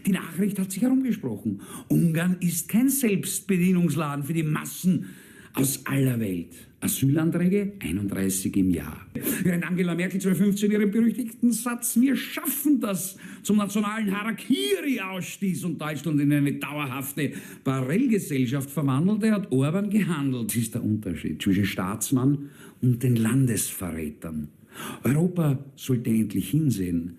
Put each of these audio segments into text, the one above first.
Die Nachricht hat sich herumgesprochen. Ungarn ist kein Selbstbedienungsladen für die Massen aus aller Welt. Asylanträge 31 im Jahr. Während Angela Merkel 2015 ihren berüchtigten Satz „Wir schaffen das" zum nationalen Harakiri ausstieß und Deutschland in eine dauerhafte Parallelgesellschaft verwandelte, hat Orban gehandelt. Das ist der Unterschied zwischen Staatsmann und den Landesverrätern. Europa sollte endlich hinsehen,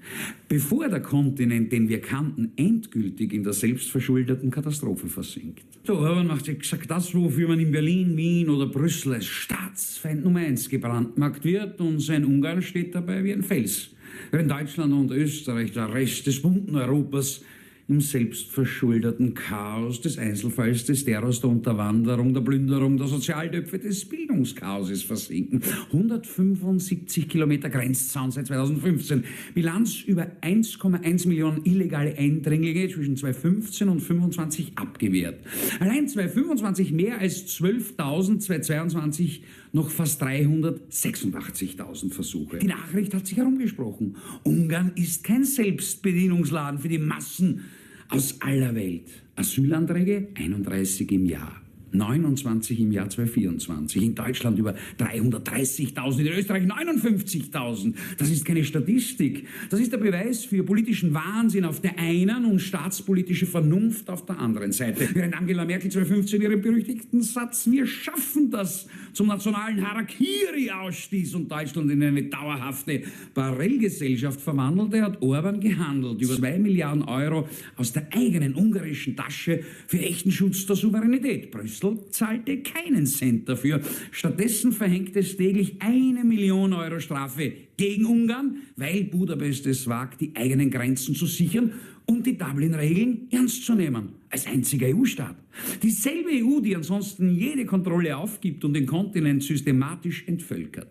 bevor der Kontinent, den wir kannten, endgültig in der selbstverschuldeten Katastrophe versinkt. Der Orban macht exakt das, wofür man in Berlin, Wien oder Brüssel als Staatsfeind Nummer 1 gebrandmarkt wird, und sein Ungarn steht dabei wie ein Fels, während Deutschland und Österreich, der Rest des bunten Europas, im selbstverschuldeten Chaos des Einzelfalls, des Terrors, der Unterwanderung, der Plünderung, der Sozialtöpfe, des Bildungschaoses versinken. 175 Kilometer Grenzzaun seit 2015. Bilanz über 1,1 Millionen illegale Eindringlinge zwischen 2015 und 2025 abgewehrt. Allein 2025 mehr als 12.000, 2022 noch fast 386.000 Versuche. Die Nachricht hat sich herumgesprochen. Ungarn ist kein Selbstbedienungsladen für die Massen aus aller Welt. Asylanträge 31 im Jahr. 29 im Jahr 2024. In Deutschland über 330.000, in Österreich 59.000. Das ist keine Statistik. Das ist der Beweis für politischen Wahnsinn auf der einen und staatspolitische Vernunft auf der anderen Seite. Während Angela Merkel 2015 ihren berüchtigten Satz „Wir schaffen das" zum nationalen Harakiri ausstieß und Deutschland in eine dauerhafte Parallelgesellschaft verwandelte, hat Orban gehandelt. Über 2 Milliarden Euro aus der eigenen ungarischen Tasche für echten Schutz der Souveränität. Brüssel zahlte keinen Cent dafür. Stattdessen verhängt es täglich 1 Million Euro Strafe gegen Ungarn, weil Budapest es wagt, die eigenen Grenzen zu sichern und die Dublin-Regeln ernst zu nehmen. Als einziger EU-Staat. Dieselbe EU, die ansonsten jede Kontrolle aufgibt und den Kontinent systematisch entvölkert.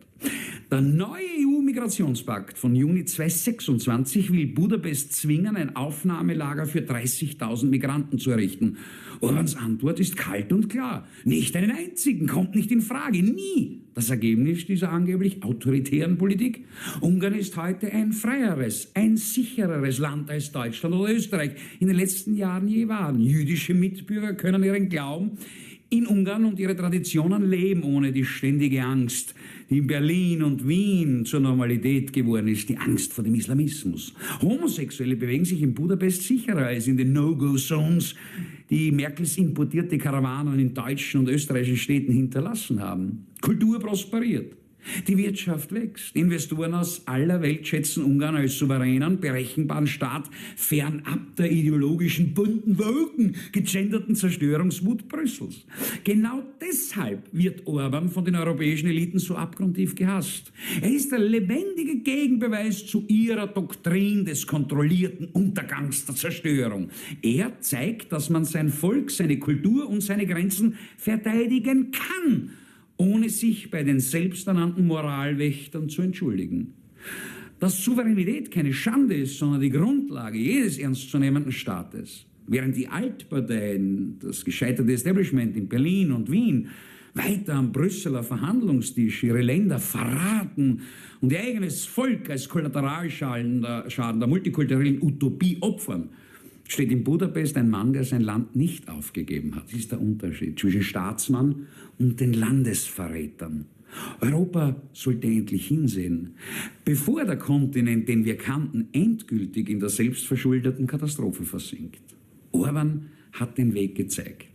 Der neue EU-Migrationspakt von Juni 2026 will Budapest zwingen, ein Aufnahmelager für 30.000 Migranten zu errichten. Orbans Antwort ist kalt und klar. Nicht einen einzigen, kommt nicht in Frage, nie. Das Ergebnis dieser angeblich autoritären Politik? Ungarn ist heute ein freieres, ein sichereres Land als Deutschland oder Österreich in den letzten Jahren je waren. Jüdische Mitbürger können ihren Glauben in Ungarn und ihre Traditionen leben, ohne die ständige Angst, die in Berlin und Wien zur Normalität geworden ist, die Angst vor dem Islamismus. Homosexuelle bewegen sich in Budapest sicherer als in den No-Go-Zones, die Merkels importierte Karawanen in deutschen und österreichischen Städten hinterlassen haben. Kultur prosperiert. Die Wirtschaft wächst. Investoren aus aller Welt schätzen Ungarn als souveränen, berechenbaren Staat, fernab der ideologischen bunten Wolken, gegenderten Zerstörungswut Brüssels. Genau deshalb wird Orban von den europäischen Eliten so abgrundtief gehasst. Er ist der lebendige Gegenbeweis zu ihrer Doktrin des kontrollierten Untergangs, der Zerstörung. Er zeigt, dass man sein Volk, seine Kultur und seine Grenzen verteidigen kann, ohne sich bei den selbsternannten Moralwächtern zu entschuldigen. Dass Souveränität keine Schande ist, sondern die Grundlage jedes ernstzunehmenden Staates. Während die Altparteien, das gescheiterte Establishment in Berlin und Wien, weiter am Brüsseler Verhandlungstisch ihre Länder verraten und ihr eigenes Volk als Kollateralschaden der multikulturellen Utopie opfern, steht in Budapest ein Mann, der sein Land nicht aufgegeben hat. Das ist der Unterschied zwischen Staatsmann und den Landesverrätern. Europa sollte endlich hinsehen, bevor der Kontinent, den wir kannten, endgültig in der selbstverschuldeten Katastrophe versinkt. Orban hat den Weg gezeigt.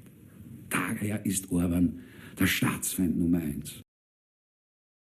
Daher ist Orban der Staatsfeind Nummer 1.